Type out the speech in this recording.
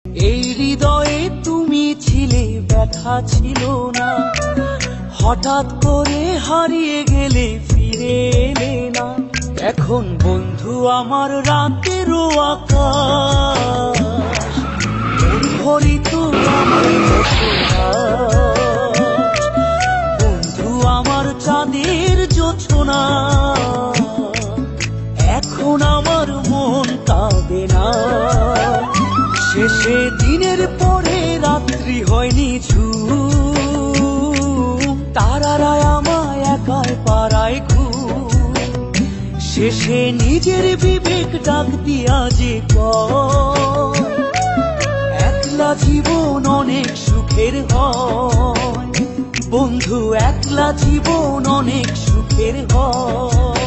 এই হৃদয়ে তুমি ছিলে, ব্যথা ছিল না। হঠাৎ করে হারিয়ে গেলে, ফিরে এলে না। এখন বন্ধু আমার রাতেরও আকাশ, হরিত আমার বন্ধু আমার চাঁদের জোছনা। এখন আমার মন কাঁদে না। শেষে দিনের পরে রাত্রি হয়নি ঝুম, তারারা আমায় একাই পাড়ায় ঘুম। শেষে নিজের বিবেক ডাক দিয়া যে কয়, একলা জীবন অনেক সুখের হয় বন্ধু, একলা জীবন অনেক সুখের হয়।